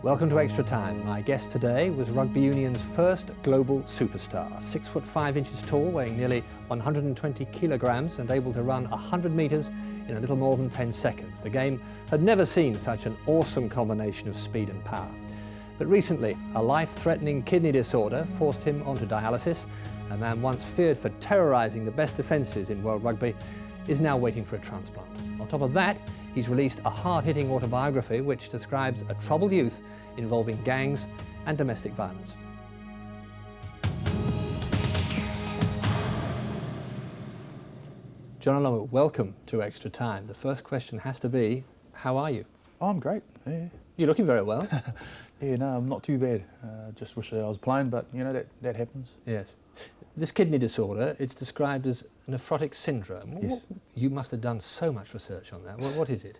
Welcome to Extra Time. My guest today was Rugby Union's first global superstar, 6'5" tall, weighing nearly 120 kilograms and able to run 100 metres in a little more than 10 seconds. The game had never seen such an awesome combination of speed and power. But recently, a life-threatening kidney disorder forced him onto dialysis. A man once feared for terrorising the best defences in world rugby is now waiting for a transplant. On top of that, he's released a hard-hitting autobiography which describes a troubled youth involving gangs and domestic violence. Jonah Lomu, welcome to Extra Time. The first question has to be, how are you? Oh, I'm great, yeah. You're looking very well. Yeah, no, I'm not too bad. Just wish that I was playing, but you know, that happens. Yes. This kidney disorder, it's described as nephrotic syndrome. Yes. You must have done so much research on that. What is it?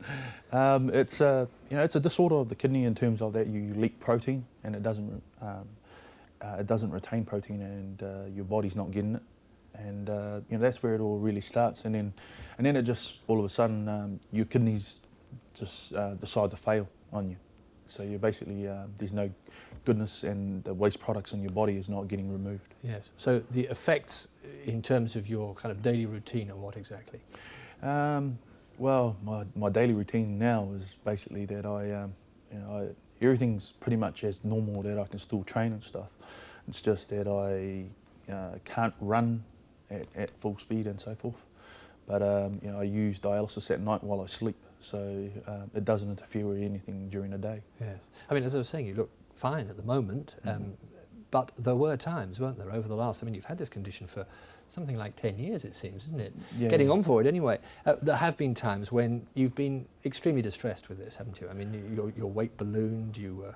It's a it's a disorder of the kidney in terms of that you leak protein and it doesn't retain protein, and your body's not getting it, and you know, that's where it all really starts, and then it just all of a sudden your kidneys just decide to fail on you. So you're basically, there's no goodness, and the waste products in your body is not getting removed. Yes. So the effects in terms of your kind of daily routine are what exactly? Well, my daily routine now is basically that everything's pretty much as normal, that I can still train and stuff. It's just that I can't run at full speed and so forth. But you know, I use dialysis at night while I sleep, so it doesn't interfere with anything during the day. Yes. I mean, as I was saying, you look fine at the moment, but there were times, weren't there, over the last, I mean, you've had this condition for something like 10 years, it seems, isn't it? Yeah. Getting on for it anyway. There have been times when you've been extremely distressed with this, haven't you? I mean, your weight ballooned, you were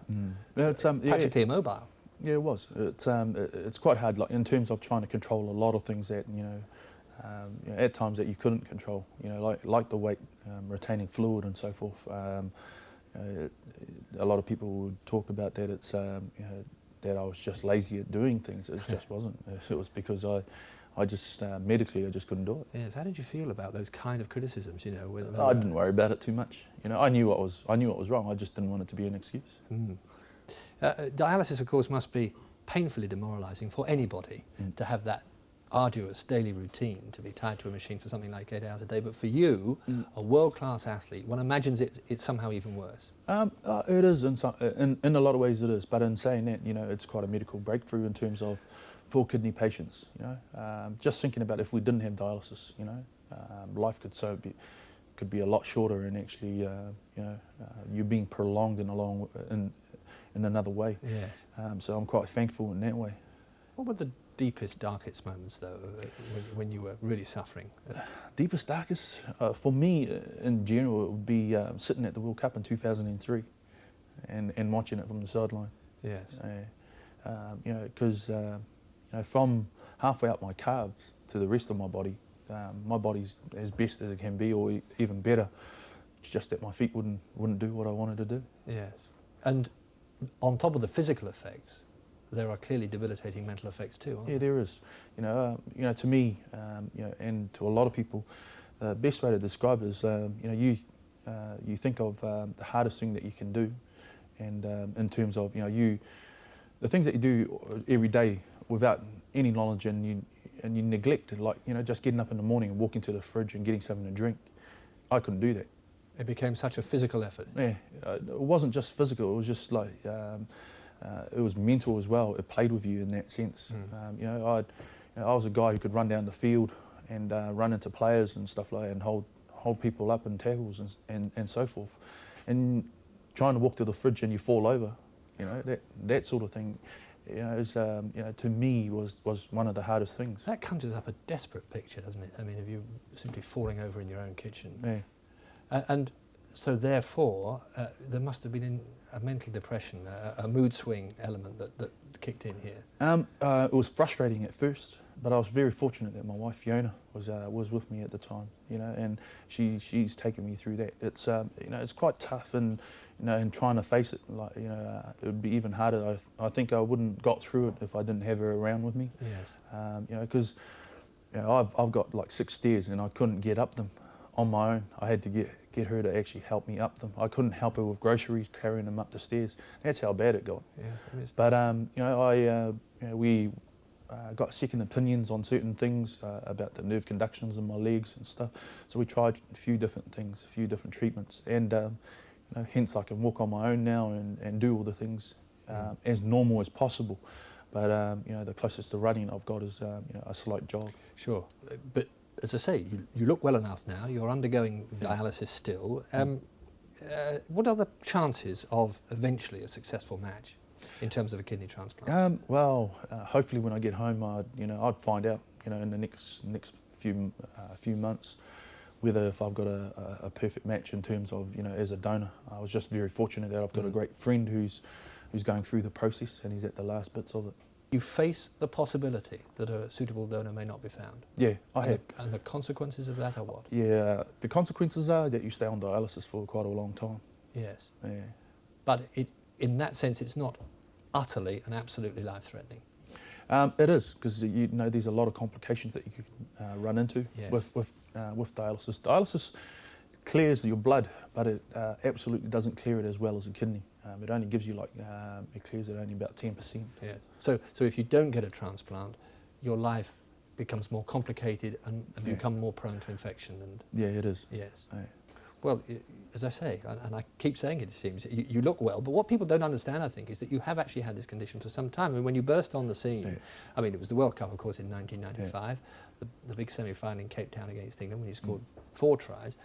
practically immobile. Yeah, it was. It's quite hard, like, in terms of trying to control a lot of things that, you know, at times that you couldn't control, you know, like the weight, retaining fluid and so forth. A lot of people would talk about that it's you know, that I was just lazy at doing things. It just wasn't. It was because I just medically I just couldn't do it. Yes. How did you feel about those kind of criticisms? You know, I didn't worry about it too much. You know, I knew what was wrong. I just didn't want it to be an excuse. Dialysis, of course, must be painfully demoralising for anybody to have that arduous daily routine, to be tied to a machine for something like 8 hours a day. But for you, a world-class athlete, one imagines it's somehow even worse. It is, in a lot of ways it is, but in saying that, you know, it's quite a medical breakthrough in terms of for kidney patients, you know. Just thinking about if we didn't have dialysis, you know, life could be a lot shorter, and actually, you know, you're being prolonged in another way. Yes. So I'm quite thankful in that way. What were the deepest, darkest moments, though, when you were really suffering? Deepest, darkest? For me, in general, it would be sitting at the World Cup in 2003 and watching it from the sideline. Yes. You know, because you know, from halfway up my calves to the rest of my body's as best as it can be, or even better. It's just that my feet wouldn't do what I wanted to do. Yes. And on top of the physical effects, there are clearly debilitating mental effects too, aren't there? Yeah, there is. You know, to me, you know, and to a lot of people, the best way to describe it is, you know, you think of the hardest thing that you can do, and in terms of, you know, the things that you do every day without any knowledge, and you neglect it, like, you know, just getting up in the morning and walking to the fridge and getting something to drink. I couldn't do that. It became such a physical effort. Yeah, it wasn't just physical. It was just like. It was mental as well. It played with you in that sense. You know, I was a guy who could run down the field and run into players and stuff like that, and hold people up in tackles and so forth. And trying to walk to the fridge and you fall over, you know, that sort of thing, you know, is you know, to me was one of the hardest things. That conjures up a desperate picture, doesn't it? I mean, of you simply falling over in your own kitchen. Yeah. And so therefore, there must have been a mental depression, a mood swing element that kicked in here. It was frustrating at first, but I was very fortunate that my wife Fiona was with me at the time, you know, and she's taken me through that. It's you know, it's quite tough, and you know, and trying to face it, like, you know, it would be even harder. I think I wouldn't got through it if I didn't have her around with me. Yes. You know, because you know, I've got like 6 stairs and I couldn't get up them on my own. I had to get get her to actually help me up them. I couldn't help her with groceries, carrying them up the stairs. That's how bad it got. Yeah, but we got second opinions on certain things about the nerve conductions in my legs and stuff. So we tried a few different things, a few different treatments, and hence I can walk on my own now and do all the things as normal as possible. But the closest to running I've got is a slight jog. Sure, but as I say, you look well enough now. You're undergoing dialysis still. What are the chances of eventually a successful match in terms of a kidney transplant? Hopefully when I get home, I'd find out, in the next few months, whether if I've got a perfect match in terms of, as a donor. I was just very fortunate that I've got a great friend who's going through the process, and he's at the last bits of it. You face the possibility that a suitable donor may not be found? Yeah, I have. And the consequences of that are what? Yeah, the consequences are that you stay on dialysis for quite a long time. Yes. Yeah. But in that sense, it's not utterly and absolutely life-threatening. It is, because there's a lot of complications that you can run into with dialysis. Dialysis clears your blood, but it absolutely doesn't clear it as well as a kidney. It only gives you it clears it only about 10%. Yes. So if you don't get a transplant, your life becomes more complicated and you become more prone to infection. And yeah, it is. Yes. Yeah. Well, as I say, and I keep saying it seems, you look well, but what people don't understand, I think, is that you have actually had this condition for some time. And when you burst on the scene, I mean, it was the World Cup, of course, in 1995, the big semi-final in Cape Town against England, when you scored 4 tries.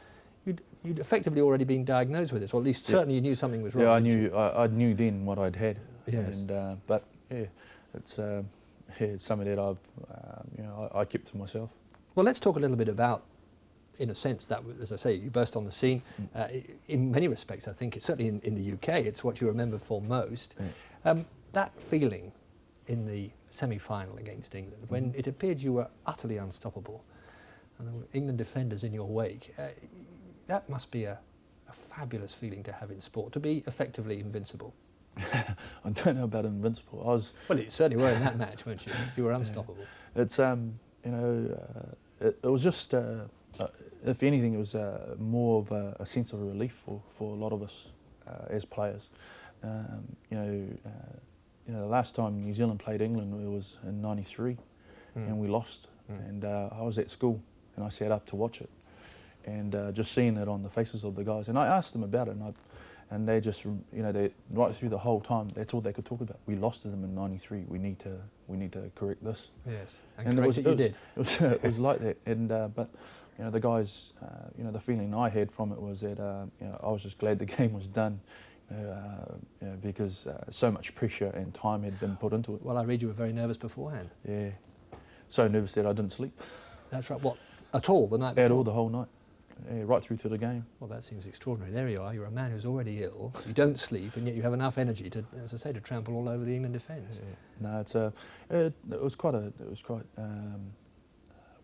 You'd effectively already been diagnosed with this, or at least certainly you knew something was wrong. Yeah, I knew then what I'd had. Yes. And, but yeah, it's something that I kept to myself. Well, let's talk a little bit about, in a sense, that, as I say, you burst on the scene. In many respects, I think, certainly in the UK, it's what you remember for most. That feeling in the semi-final against England, when it appeared you were utterly unstoppable, and there were England defenders in your wake, that must be a fabulous feeling to have in sport, to be effectively invincible. I don't know about invincible. Well, you certainly were in that match, weren't you? You were unstoppable. It's it was just, if anything, it was more of a sense of relief for a lot of us as players. The last time New Zealand played England, it was in '93, and we lost. And I was at school, and I sat up to watch it, and just seeing it on the faces of the guys. And I asked them about it, and they just, they right through the whole time, that's all they could talk about. We lost to them in '93. We need to correct this. Yes, and correct it you did. It was like that. And but the guys, the feeling I had from it was that I was just glad the game was done. Because so much pressure and time had been put into it. Well, I read you were very nervous beforehand. Yeah, so nervous that I didn't sleep. That's right. What, at all the night before? At all, the whole night. Yeah, right through to the game. Well, that seems extraordinary. There you are. You're a man who's already ill. You don't sleep, and yet you have enough energy to, as I say, to trample all over the England defence. Yeah. No, it was quite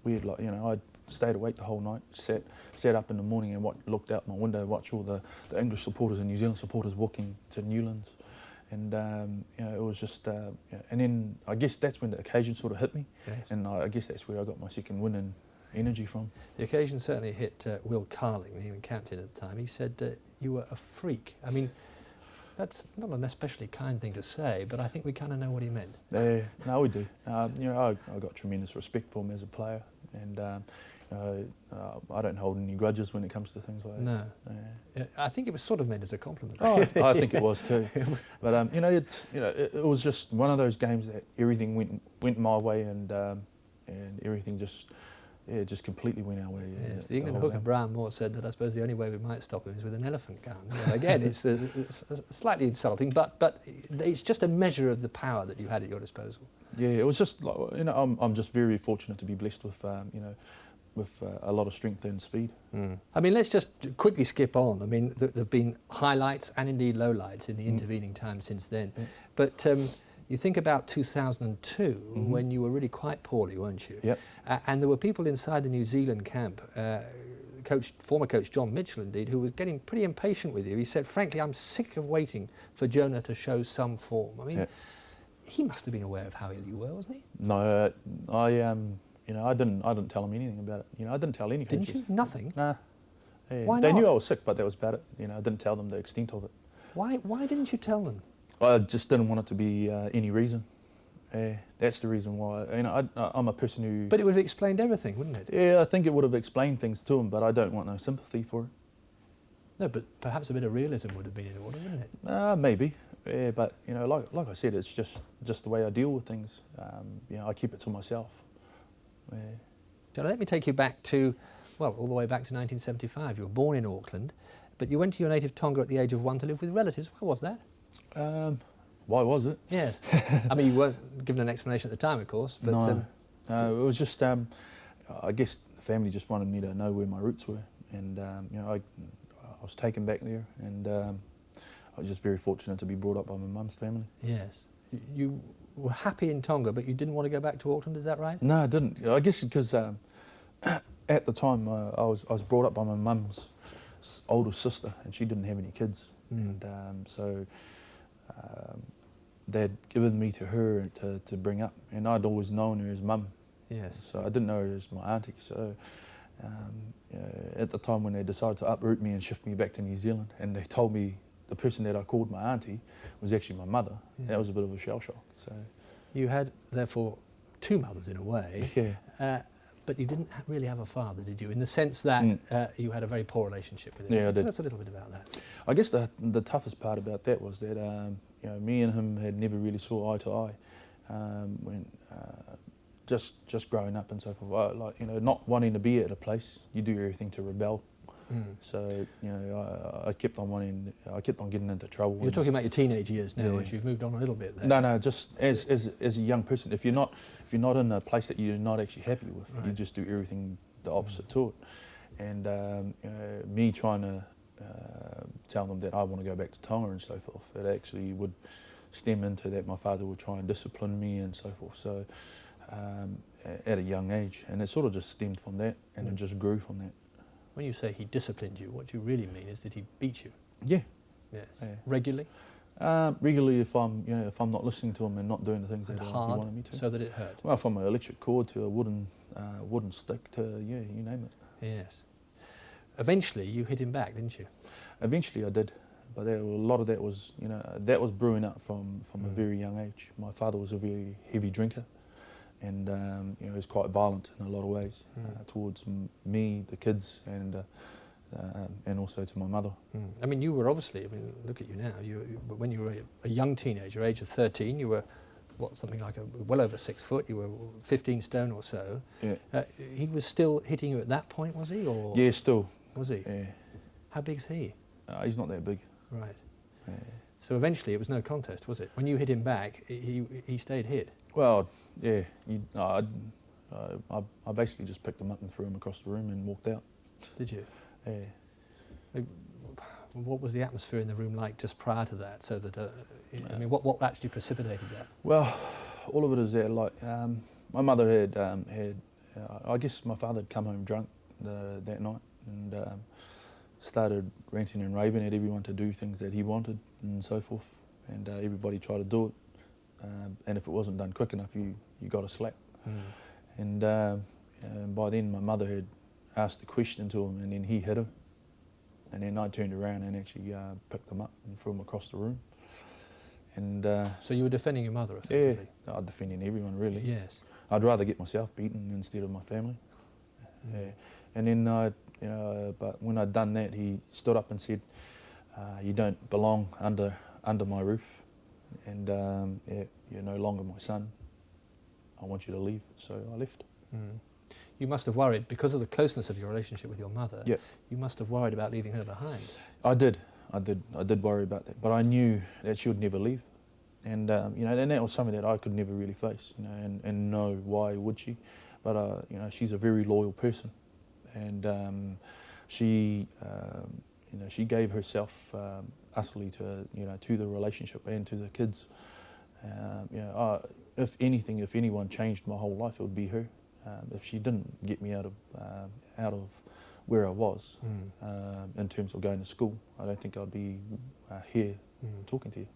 weird. Like, I stayed awake the whole night, sat up in the morning and looked out my window, watched all the English supporters and New Zealand supporters walking to Newlands, and it was just, and then I guess that's when the occasion sort of hit me, and I guess that's where I got my second win and energy from. The occasion certainly hit Will Carling, the England captain at the time. He said you were a freak. I mean, that's not an especially kind thing to say, but I think we kind of know what he meant. Yeah, no, we do. I got tremendous respect for him as a player, and I don't hold any grudges when it comes to things like that. No. I think it was sort of meant as a compliment. Oh, I think it was too. But it was just one of those games that everything went my way, and everything just completely went our way. Yes, the England hooker Brian Moore said that I suppose the only way we might stop him is with an elephant gun. Well, again, it's slightly insulting, but it's just a measure of the power that you had at your disposal. Yeah, it was just like, I'm just very fortunate to be blessed with with a lot of strength and speed. I mean, let's just quickly skip on. I mean, there have been highlights and indeed lowlights in the intervening time since then. But you think about 2002, when you were really quite poorly, weren't you? Yep. And there were people inside the New Zealand camp, former coach John Mitchell indeed, who was getting pretty impatient with you. He said, frankly, I'm sick of waiting for Jonah to show some form. I mean, he must have been aware of how ill you were, wasn't he? No, I didn't tell him anything about it. I didn't tell any coaches. Didn't you? Nothing? Nah. Yeah. Why They not? knew I was sick, but that was about it. You know, I didn't tell them the extent of it. Why didn't you tell them? I just didn't want it to be any reason. Yeah, that's the reason why. You know, I'm a person who. But it would have explained everything, wouldn't it? Yeah, I think it would have explained things to them, but I don't want no sympathy for it. No, but perhaps a bit of realism would have been in order, wouldn't it? Maybe. Yeah, but you know, like I said, it's just the way I deal with things. You know, I keep it to myself. Yeah. So let me take you back to, well, all the way back to 1975. You were born in Auckland, but you went to your native Tonga at the age of 1 to live with relatives. Why was that? Why was it? Yes. I mean, you weren't given an explanation at the time, of course. But, no, it was just, I guess the family just wanted me to know where my roots were. And, you know, I was taken back there, and I was just very fortunate to be brought up by my mum's family. Yes. You were happy in Tonga, but you didn't want to go back to Auckland, is that right? No, I didn't. I guess because at the time I was brought up by my mum's older sister, and she didn't have any kids. And so they'd given me to her to bring up, and I'd always known her as mum. Yes. So I didn't know her as my auntie. So at the time when they decided to uproot me and shift me back to New Zealand, and they told me the person that I called my auntie was actually my mother, that was a bit of a shell shock. So you had, therefore, two mothers in a way. Yeah. But you didn't really have a father, did you? In the sense that you had a very poor relationship with him. Yeah, I did. Tell us a little bit about that. I guess the toughest part about that was that you know, me and him had never really saw eye to eye when just growing up and so forth. Like, you know, not wanting to be at a place, you do everything to rebel. So you know, I kept on getting into trouble. You're talking about your teenage years now, Yeah. as you've moved on a little bit there. No, just as a young person, if you're not in a place that you're not actually happy with, you just do everything the opposite to it. And you know, me trying to tell them that I want to go back to Tonga and so forth, it actually would stem into that my father would try and discipline me and so forth. So at a young age, and it sort of just stemmed from that, and it just grew from that. When you say he disciplined you, what you really mean is that he beat you. Yeah. Yes. Yeah. Regularly? Regularly, if I'm not listening to him and not doing the things And that he hard, wanted me to. so that it hurt? Well, from an electric cord to a wooden stick to you name it. Yes. Eventually, you hit him back, didn't you? Eventually, I did, but a lot of that was that was brewing up from a very young age. My father was a very heavy drinker, and he was quite violent in a lot of ways towards me, the kids, and also to my mother. I mean, you were obviously, look at you now, when you were a young teenager, age of 13, you were, something like well over 6 foot, you were 15 stone or so. Yeah. He was still hitting you at that point, was he? Or Yeah, still. Was he? Yeah. How big's he? He's not that big. Right. Yeah. So eventually it was no contest, was it? When you hit him back, he stayed hit? Well, yeah. I basically just picked him up and threw him across the room and walked out. Did you? Yeah. What was the atmosphere in the room like just prior to that? So that, I mean, what actually precipitated that? Well, all of it is that, like, my mother had I guess my father had come home drunk that night and started ranting and raving at everyone to do things that he wanted and so forth, and everybody tried to do it, and if it wasn't done quick enough, you got a slap. And by then my mother had asked the question to him, and then he hit him, and then I turned around and actually picked him up and threw him across the room. And so you were defending your mother, effectively? Yeah, I'm defending everyone, really. Yes. I'd rather get myself beaten instead of my family. Yeah. And then, but when I'd done that, he stood up and said, "You don't belong under my roof, and you're no longer my son. I want you to leave." So I left. You must have worried, because of the closeness of your relationship with your mother, Yep. you must have worried about leaving her behind. I did worry about that, but I knew that she would never leave, and and that was something that I could never really face, and know why would she, but she's a very loyal person, and she gave herself utterly to the relationship and to the kids. If anyone changed my whole life, it would be her. If she didn't get me out of where I was in terms of going to school, I don't think I'd be here talking to you.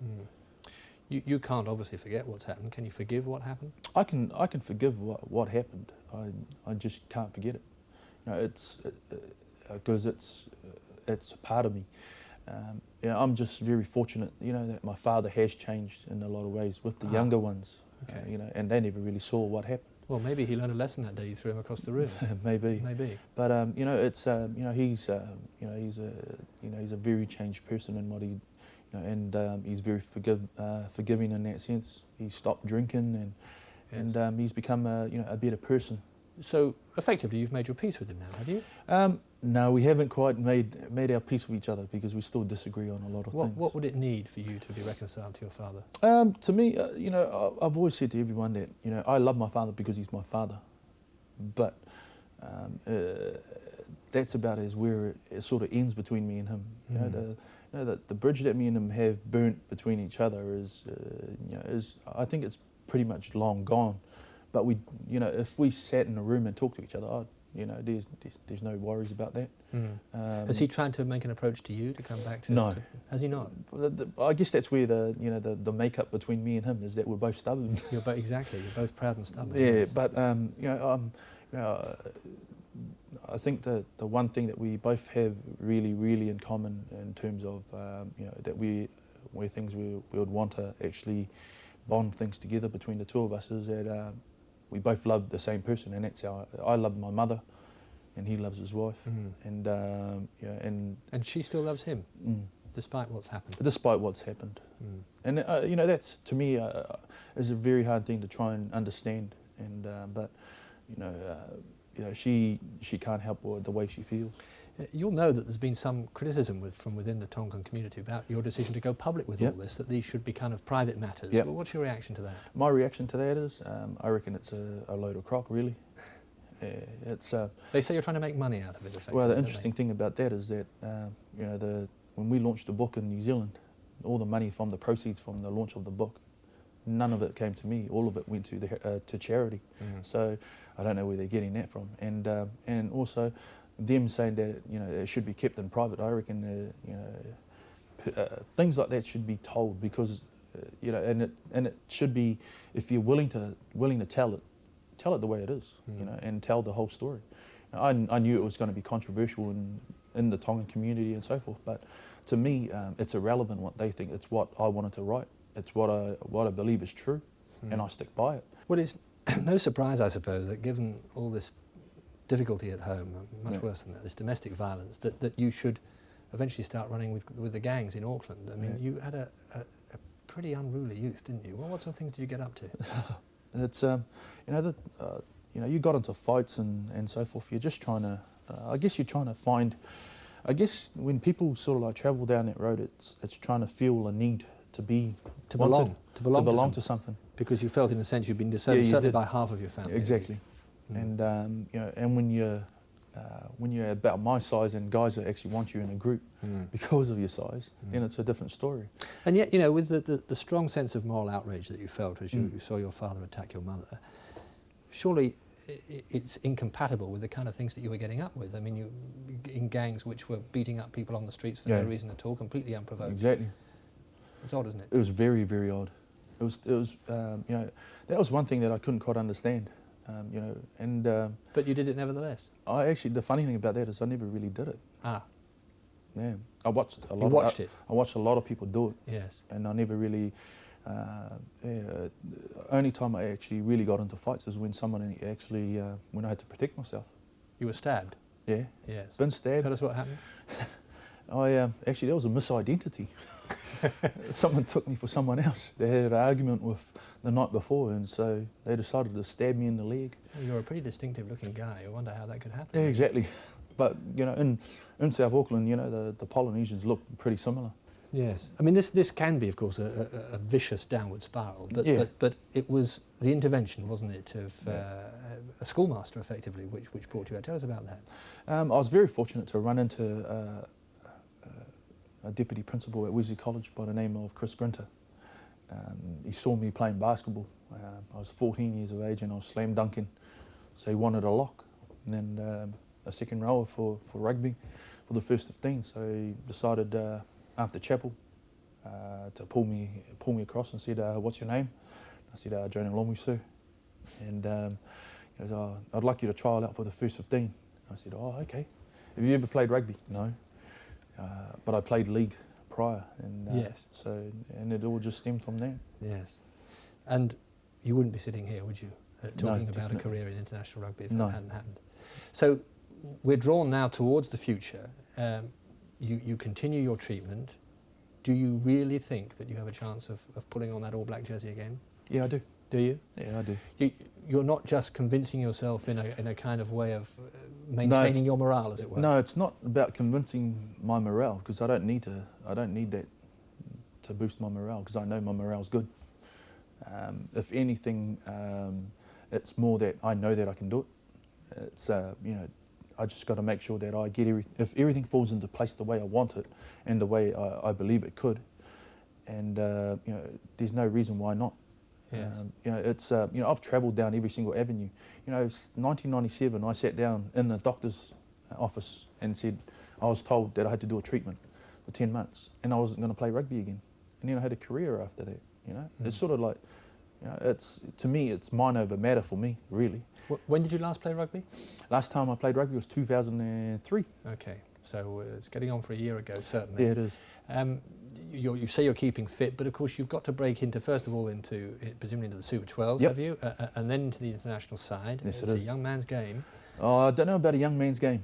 You can't obviously forget what's happened. Can you forgive what happened? I can forgive what happened. I just can't forget it. because it's a part of me. You know, I'm just very fortunate, you know, that my father has changed in a lot of ways with the younger ones. Okay. You know, and they never really saw what happened. Well, maybe he learned a lesson that day you threw him across the room. Maybe. Maybe. But you know, it's you know, he's a very changed person in what he, you know, and he's very forgiving in that sense. He stopped drinking and he's become a better person. So effectively, you've made your peace with him now, have you? No, we haven't quite made our peace with each other because we still disagree on a lot of things. What would it need for you to be reconciled to your father? To me, you know, I've always said to everyone that, you know, I love my father because he's my father, but that's about as where it sort of ends between me and him. You know, the bridge that me and him have burnt between each other is, you know, I think it's pretty much long gone. But we, you know, if we sat in a room and talked to each other, you know, there's no worries about that. Has he tried to make an approach to you to come back to? No. Has he not? I guess that's where the makeup between me and him is that we're both stubborn. Exactly. You're both proud and stubborn. Yeah, yes. but you know, I think the one thing that we both have really in common in terms of you know, that where things we would want to actually bond things together between the two of us is that we both love the same person, and that's how I love my mother, and he loves his wife, and you know, and she still loves him, despite what's happened. Despite what's happened, and you know, that's to me is a very hard thing to try and understand, and but you know, she can't help the way she feels. You'll know that there's been some criticism from within the Tongan community about your decision to go public with all this, that these should be kind of private matters. Yep. Well, what's your reaction to that? My reaction to that is, I reckon it's a load of crock, really. It's. They say you're trying to make money out of it, effectively. Well, the interesting thing about that is that you know, when we launched the book in New Zealand, all the money from the proceeds from the launch of the book, none of it came to me. All of it went to charity. So I don't know where they're getting that from, and also them saying that, you know, it should be kept in private. I reckon you know, things like that should be told, because you know, and it should be, if you're willing to tell it the way it is, you know, and tell the whole story. I knew it was going to be controversial in the Tongan community and so forth, but to me, it's irrelevant what they think. It's what I wanted to write. It's what I believe is true, and I stick by it. Well, it's no surprise, I suppose, that given all this difficulty at home, much worse than that, this domestic violence, that you should eventually start running with the gangs in Auckland. I mean, you had a pretty unruly youth, didn't you? Well, what sort of things did you get up to? It's you know, you got into fights and so forth. You're just trying to, I guess you're trying to find, I guess when people sort of like travel down that road, it's trying to feel a need to belong to something. Because you felt, in a sense, you've been deserted, certainly by half of your family. Exactly. And you know, and when you're about my size and guys that actually want you in a group because of your size, then it's a different story. And yet, you know, with the strong sense of moral outrage that you felt as you saw your father attack your mother, surely it's incompatible with the kind of things that you were getting up with. I mean, you in gangs which were beating up people on the streets for no reason at all, completely unprovoked. Exactly. It's odd, isn't it? It was very, very odd. It was you know, that was one thing that I couldn't quite understand. You know, and but you did it nevertheless. The funny thing about that is I never really did it. Yeah, I watched a lot. You watched it. I watched a lot of people do it. Yes. And I never really. Only time I actually really got into fights is when someone actually when I had to protect myself. You were stabbed. Yeah. Yes. Been stabbed. Tell us what happened. Actually, that was a misidentity. Someone took me for someone else. They had an argument with the night before, and so they decided to stab me in the leg. Well, you're a pretty distinctive-looking guy. I wonder how that could happen. Yeah, exactly. But you know, in South Auckland, you know, the Polynesians look pretty similar. Yes. I mean, this can be, of course, a vicious downward spiral. But it was the intervention, wasn't it, of a schoolmaster, effectively, which brought you out. Tell us about that. I was very fortunate to run into a deputy principal at Wesley College by the name of Chris Grinter. He saw me playing basketball. I was 14 years of age and I was slam dunking, so he wanted a lock and a second rower for rugby for the first 15. So he decided after chapel to pull me across and said, "What's your name?" I said, "Jonah Lomu, sir." And he goes, "I'd like you to trial out for the first 15." I said, "Oh, okay." Have you ever played rugby? No. But I played league prior, and Yes. so it all just stemmed from there. Yes. And you wouldn't be sitting here, would you, talking about a definitely. career in international rugby if No. that hadn't happened? So we're drawn now towards the future. You continue your treatment. Do you really think that you have a chance of pulling on that All Black jersey again? Yeah, I do. Do you? Yeah, I do. You're not just convincing yourself in a kind of way of maintaining your morale, as it were. No, it's not about convincing my morale, because I don't need that to boost my morale, because I know my morale's good. If anything, it's more that I know that I can do it. It's you know, I just got to make sure that I get if everything falls into place the way I want it and the way I believe it could, and you know, there's no reason why not. Yes. You know, it's you know, I've travelled down every single avenue. You know, 1997, I sat down in the doctor's office and said I was told that I had to do a treatment for 10 months and I wasn't going to play rugby again. And then I had a career after that. You know, it's sort of like, you know, it's, to me, it's mind over matter for me, really. When did you last play rugby? Last time I played rugby was 2003. Okay, so it's getting on for a year ago, certainly. Yeah, it is. You say you're keeping fit, but of course you've got to break into, first of all, presumably into the Super 12s, Yep. have you? And then into the international side. Yes, It's it a is. young man's game. Oh, I don't know about a young man's game.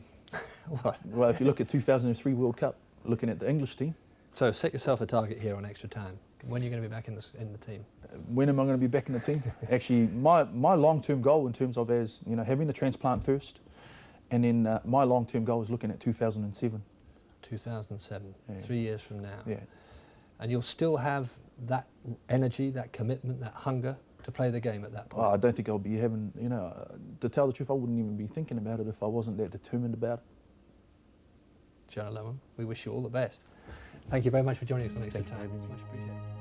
What? Well, if you look at 2003 World Cup, looking at the English team, So set yourself a target here on Extra Time. When are you going to be back in the team? when am I going to be back in the team? Actually, my long-term goal in terms of, as you know, having the transplant first, and then my long-term goal is looking at 2007. 2007, Yeah. 3 years from now. Yeah. And you'll still have that energy, that commitment, that hunger to play the game at that point. Well, I don't think I'll be having, you know, to tell the truth, I wouldn't even be thinking about it if I wasn't that determined about it. Jonah Lomu, we wish you all the best. Thank you very much for joining us on Extra Thank you for Time. having It's me. much appreciated.